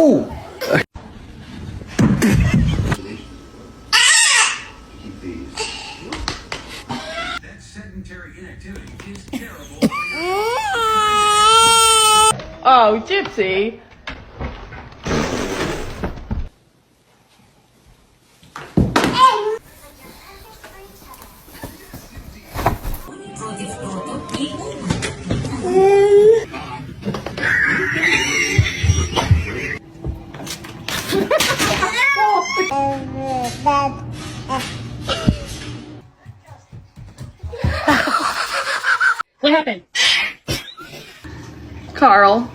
Oh! That sedentary inactivity is terrible. Oh, Gypsy. What happened? Carl.